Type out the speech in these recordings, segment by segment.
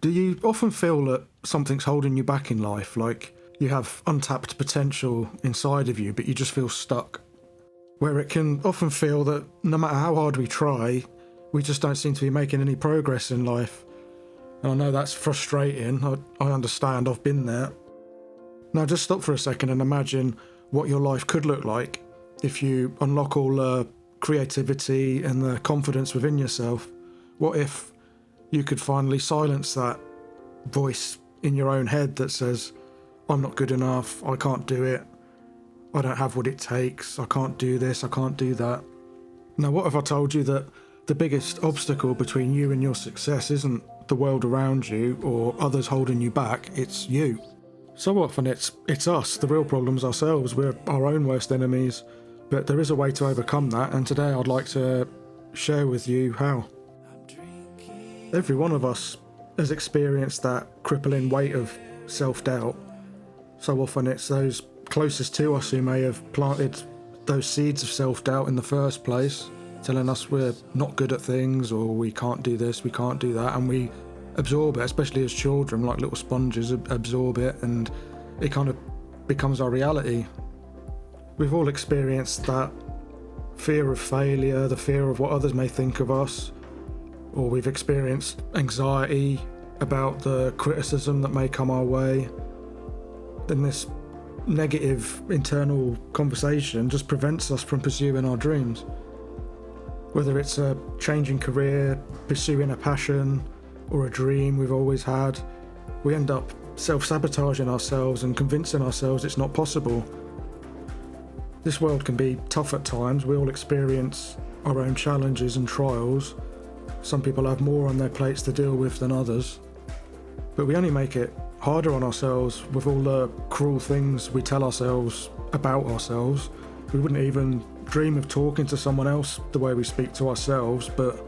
Do you often feel that something's holding you back in life, like you have untapped potential inside of you, but you just feel stuck? Where it can often feel that no matter how hard we try, we just don't seem to be making any progress in life. And I know that's frustrating. I understand. I've been there. Now just stop for a second and imagine what your life could look like if you unlock all the creativity and the confidence within yourself. What if you could finally silence that voice in your own head that says, I'm not good enough, I can't do it, I don't have what it takes, I can't do this, I can't do that. Now what if I told you that the biggest obstacle between you and your success isn't the world around you or others holding you back, it's you. So often it's us, the real problem's ourselves, we're our own worst enemies, but there is a way to overcome that, and today I'd like to share with you how. Every one of us has experienced that crippling weight of self-doubt. So often it's those closest to us who may have planted those seeds of self-doubt in the first place, telling us we're not good at things, or we can't do this, we can't do that, and we absorb it, especially as children, like little sponges, absorb it, and it kind of becomes our reality. We've all experienced that fear of failure, the fear of what others may think of us, or we've experienced anxiety about the criticism that may come our way. Then this negative internal conversation just prevents us from pursuing our dreams. Whether it's a changing career, pursuing a passion, or a dream we've always had, we end up self-sabotaging ourselves and convincing ourselves it's not possible. This world can be tough at times. We all experience our own challenges and trials. Some people have more on their plates to deal with than others. But we only make it harder on ourselves with all the cruel things we tell ourselves about ourselves. We wouldn't even dream of talking to someone else the way we speak to ourselves, but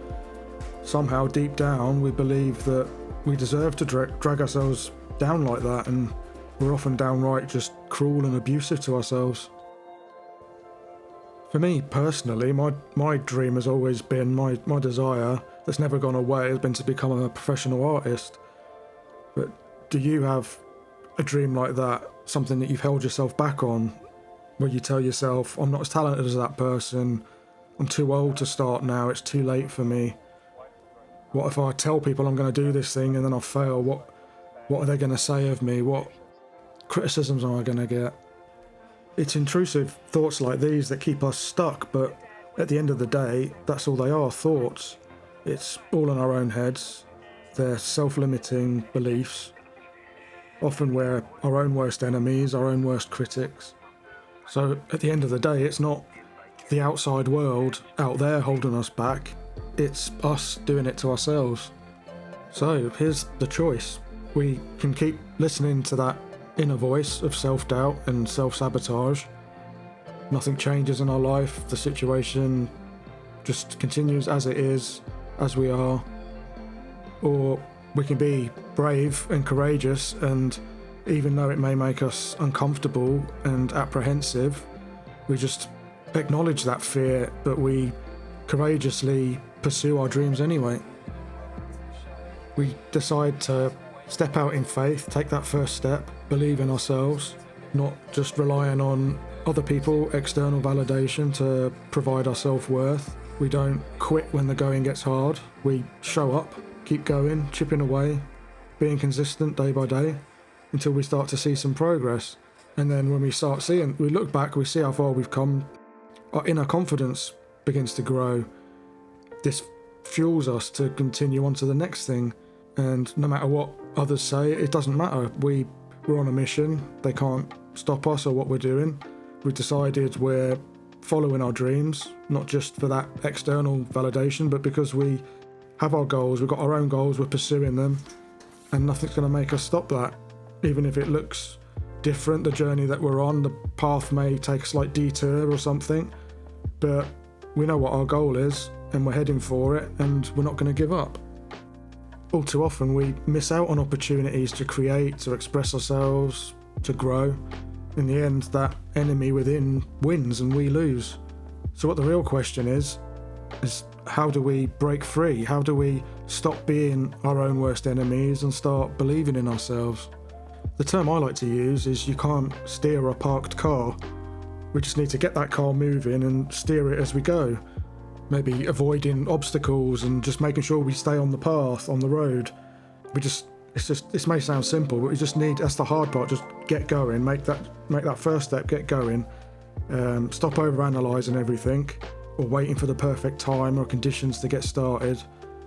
somehow deep down we believe that we deserve to drag ourselves down like that, and we're often downright just cruel and abusive to ourselves. For me personally, my dream has always been, my desire that's never gone away has been to become a professional artist. But do you have a dream like that, something that you've held yourself back on, where you tell yourself, I'm not as talented as that person, I'm too old to start now, it's too late for me? What if I tell people I'm going to do this thing and then I fail? What are they going to say of me? What criticisms am I going to get? It's intrusive thoughts like these that keep us stuck, but at the end of the day, that's all they are, thoughts. It's all in our own heads. They're self-limiting beliefs. Often we're our own worst enemies, our own worst critics. So at the end of the day, it's not the outside world out there holding us back. It's us doing it to ourselves. So here's the choice. We can keep listening to that inner voice of self-doubt and self-sabotage. Nothing changes in our life. The situation just continues as it is, as we are. Or we can be brave and courageous, and even though it may make us uncomfortable and apprehensive, we just acknowledge that fear, but we courageously pursue our dreams anyway. We decide to step out in faith, take that first step, believe in ourselves, not just relying on other people, external validation to provide our self-worth. We don't quit when the going gets hard. We show up, keep going, chipping away, being consistent day by day until we start to see some progress. And then when we look back, we see how far we've come. Our inner confidence begins to grow. This fuels us to continue on to the next thing. And no matter what others say, it doesn't matter. We're on a mission. They can't stop us or what we're doing. We've decided we're following our dreams, not just for that external validation, but because we have our goals, we've got our own goals, we're pursuing them, and nothing's going to make us stop that. Even if it looks different, the journey that we're on, the path may take a slight detour or something, but we know what our goal is, and we're heading for it, and we're not going to give up. All too often we miss out on opportunities to create, to express ourselves, to grow. In the end, that enemy within wins and we lose. So what the real question is how do we break free? How do we stop being our own worst enemies and start believing in ourselves. The term I like to use is you can't steer a parked car. We just need to get that car moving and steer it as we go. Maybe avoiding obstacles and just making sure we stay on the path, on the road. This may sound simple, but we just need, that's the hard part, just get going, make that first step, get going. Stop over-analysing everything or waiting for the perfect time or conditions to get started,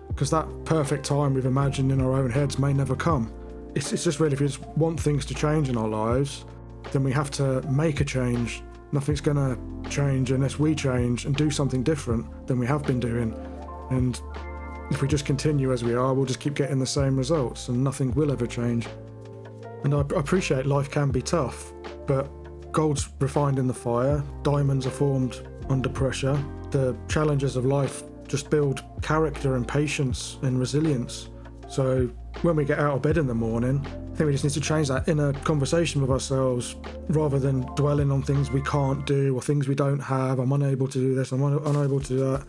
because that perfect time we've imagined in our own heads may never come. It's just really, if we just want things to change in our lives, then we have to make a change. Nothing's going to change unless we change and do something different than we have been doing. And if we just continue as we are, we'll just keep getting the same results and nothing will ever change. And I appreciate life can be tough, but gold's refined in the fire, diamonds are formed under pressure. The challenges of life just build character and patience and resilience. So when we get out of bed in the morning, I think we just need to change that inner conversation with ourselves, rather than dwelling on things we can't do or things we don't have. I'm unable to do this, I'm unable to do that.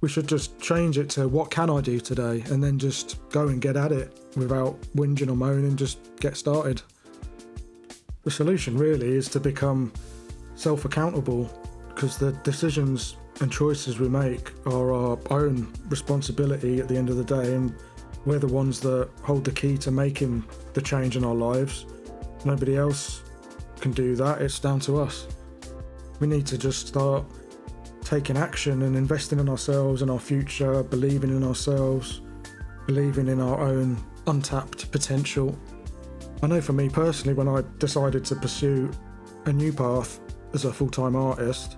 We should just change it to what can I do today, and then just go and get at it without whinging or moaning, just get started. The solution really is to become self-accountable, because the decisions and choices we make are our own responsibility at the end of the day, and we're the ones that hold the key to making the change in our lives. Nobody else can do that, it's down to us. We need to just start taking action and investing in ourselves and our future, believing in ourselves, believing in our own untapped potential. I know for me personally, when I decided to pursue a new path as a full-time artist,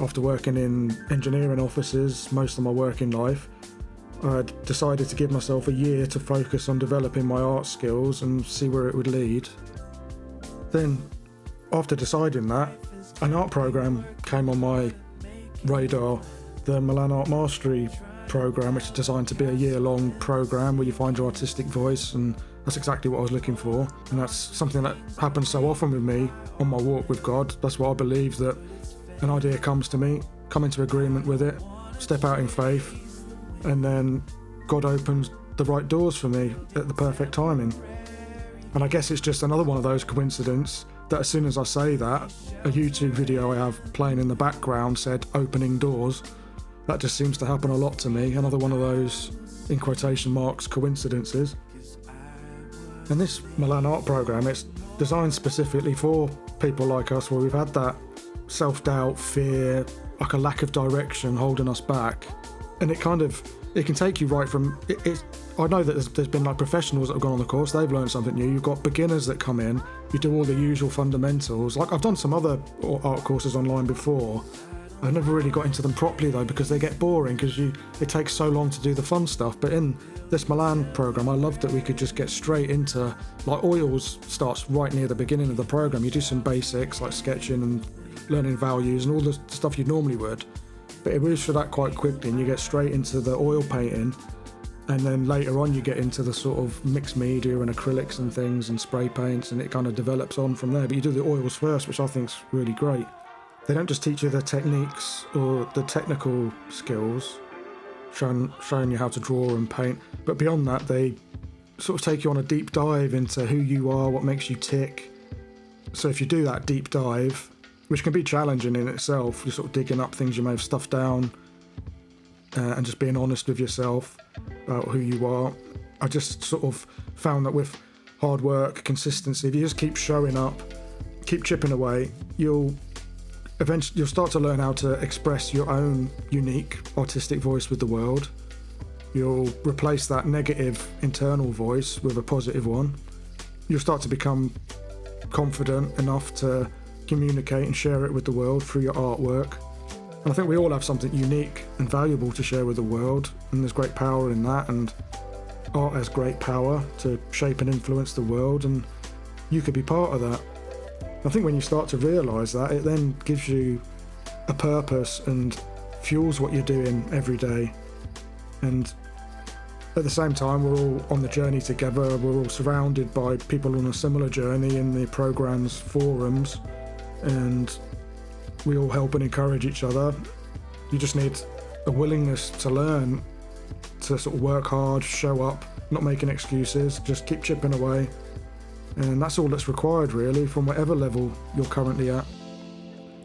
after working in engineering offices most of my working life, I decided to give myself a year to focus on developing my art skills and see where it would lead. Then, after deciding that, an art program came on my radar, the Milan Art Mastery Program, which is designed to be a year-long program where you find your artistic voice, and that's exactly what I was looking for. And that's something that happens so often with me on my walk with God. That's what I believe, that an idea comes to me, come into agreement with it, step out in faith, and then God opens the right doors for me at the perfect timing. And I guess it's just another one of those coincidences that as soon as I say that, a YouTube video I have playing in the background said opening doors. That just seems to happen a lot to me. Another one of those, in quotation marks, coincidences. And this Milan Art Program, it's designed specifically for people like us, where we've had that self-doubt, fear, like a lack of direction holding us back. And it can take you right from I know that there's been like professionals that have gone on the course, they've learned something new. You've got beginners that come in, you do all the usual fundamentals. Like, I've done some other art courses online before. I've never really got into them properly though, because they get boring, because it takes so long to do the fun stuff. But in this Milan program, I loved that we could just get straight into, like, oils starts right near the beginning of the program. You do some basics like sketching and learning values and all the stuff you normally would. But it moves for that quite quickly, and you get straight into the oil painting, and then later on you get into the sort of mixed media and acrylics and things and spray paints, and it kind of develops on from there. But you do the oils first, which I think's really great. They don't just teach you the techniques or the technical skills, showing you how to draw and paint, but beyond that they sort of take you on a deep dive into who you are, what makes you tick. So if you do that deep dive, which can be challenging in itself, you're sort of digging up things you may have stuffed down, and just being honest with yourself about who you are. I just sort of found that with hard work, consistency, if you just keep showing up, keep chipping away, you'll start to learn how to express your own unique artistic voice with the world. You'll replace that negative internal voice with a positive one. You'll start to become confident enough to communicate and share it with the world through your artwork. And I think we all have something unique and valuable to share with the world, and there's great power in that, and art has great power to shape and influence the world, and you could be part of that. I think when you start to realise that, it then gives you a purpose and fuels what you're doing every day. And at the same time, we're all on the journey together. We're all surrounded by people on a similar journey in the program's forums, and we all help and encourage each other. You just need a willingness to learn to sort of work hard, show up, not making excuses, just keep chipping away. And that's all that's required really from whatever level you're currently at.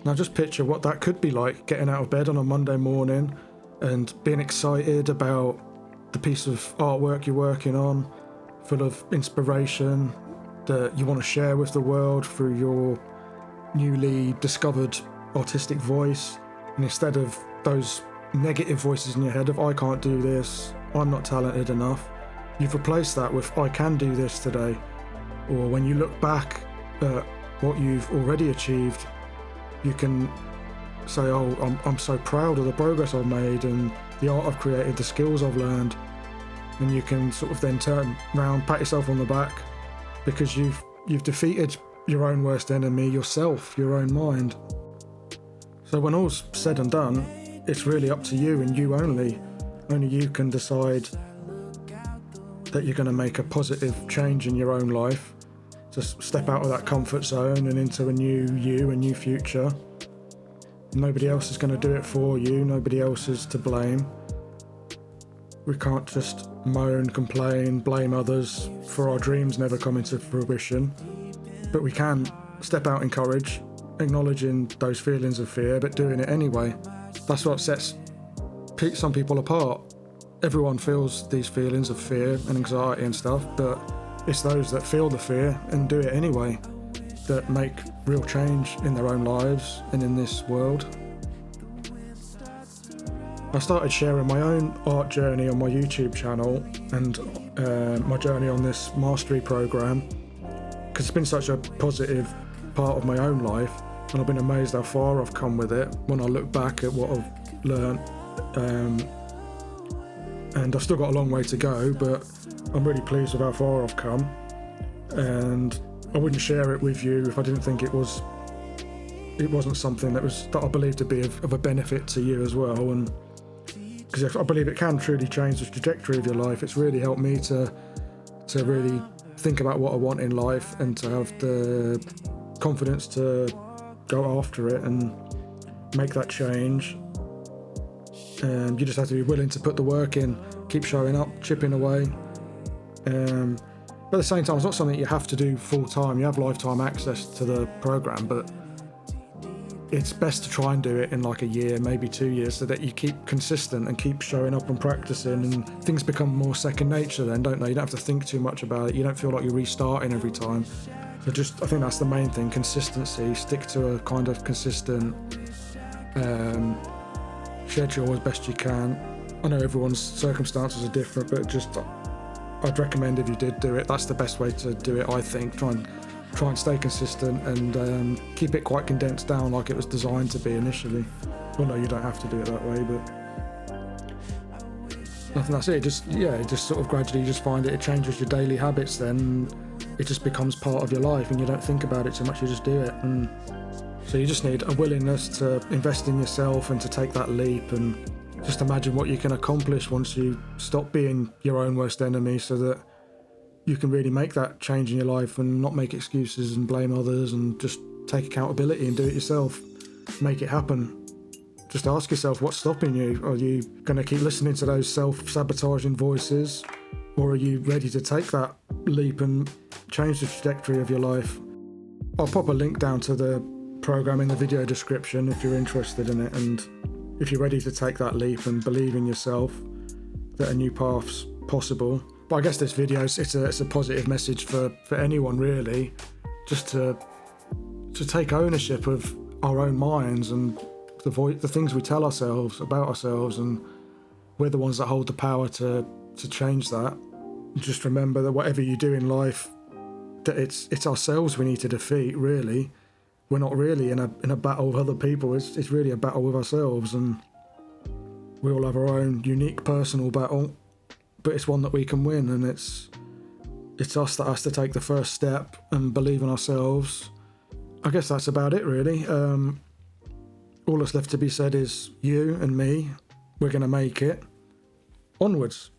Now just picture what that could be like, getting out of bed on a Monday morning and being excited about the piece of artwork you're working on, full of inspiration that you want to share with the world through your newly discovered artistic voice. And instead of those negative voices in your head of I can't do this, I'm not talented enough, you've replaced that with I can do this today. Or when you look back at what you've already achieved, you can say, oh, I'm so proud of the progress I've made and the art I've created, the skills I've learned. And you can sort of then turn around, pat yourself on the back, because you've defeated your own worst enemy, yourself, your own mind. So when all's said and done, it's really up to you and you only. Only you can decide that you're going to make a positive change in your own life, to step out of that comfort zone and into a new you, a new future. Nobody else is going to do it for you, nobody else is to blame. We can't just moan, complain, blame others for our dreams never coming to fruition, but we can step out in courage, acknowledging those feelings of fear, but doing it anyway. That's what sets some people apart. Everyone feels these feelings of fear and anxiety and stuff, but it's those that feel the fear and do it anyway that make real change in their own lives and in this world. I started sharing my own art journey on my YouTube channel and my journey on this mastery program, because it's been such a positive part of my own life, and I've been amazed how far I've come with it when I look back at what I've learnt. And I've still got a long way to go, but I'm really pleased with how far I've come, and I wouldn't share it with you if I didn't think it wasn't something that I believe to be of a benefit to you as well. And because I believe it can truly change the trajectory of your life. It's really helped me to really think about what I want in life and to have the confidence to go after it and make that change. And you just have to be willing to put the work in, keep showing up, chipping away. But at the same time, it's not something you have to do full time. You have lifetime access to the program, but it's best to try and do it in like a year, maybe 2 years, so that you keep consistent and keep showing up and practicing, and things become more second nature then, don't they? You don't have to think too much about it. You don't feel like you're restarting every time. So I think that's the main thing, consistency. Stick to a kind of consistent schedule as best you can. I know everyone's circumstances are different, but I'd recommend if you did do it, that's the best way to do it, I think. Try and stay consistent and keep it quite condensed down like it was designed to be initially. Well, no, you don't have to do it that way, but I think that's it. Just sort of gradually just find it changes your daily habits then. It just becomes part of your life and you don't think about it too much, you just do it. And so you just need a willingness to invest in yourself and to take that leap, and just imagine what you can accomplish once you stop being your own worst enemy, so that you can really make that change in your life and not make excuses and blame others, and just take accountability and do it yourself. Make it happen. Just ask yourself, what's stopping you? Are you going to keep listening to those self-sabotaging voices, or are you ready to take that leap and change the trajectory of your life? I'll pop a link down to the program in the video description if you're interested in it, and if you're ready to take that leap and believe in yourself that a new path's possible. But I guess this video, it's a positive message for anyone really, just to take ownership of our own minds and the things we tell ourselves about ourselves, and we're the ones that hold the power to change that. Just remember that whatever you do in life, that it's ourselves we need to defeat really. We're not really in a battle with other people, it's really a battle with ourselves, and we all have our own unique personal battle, but it's one that we can win, and it's us that has to take the first step and believe in ourselves. I guess that's about it really. All that's left to be said is you and me, we're going to make it. Onwards.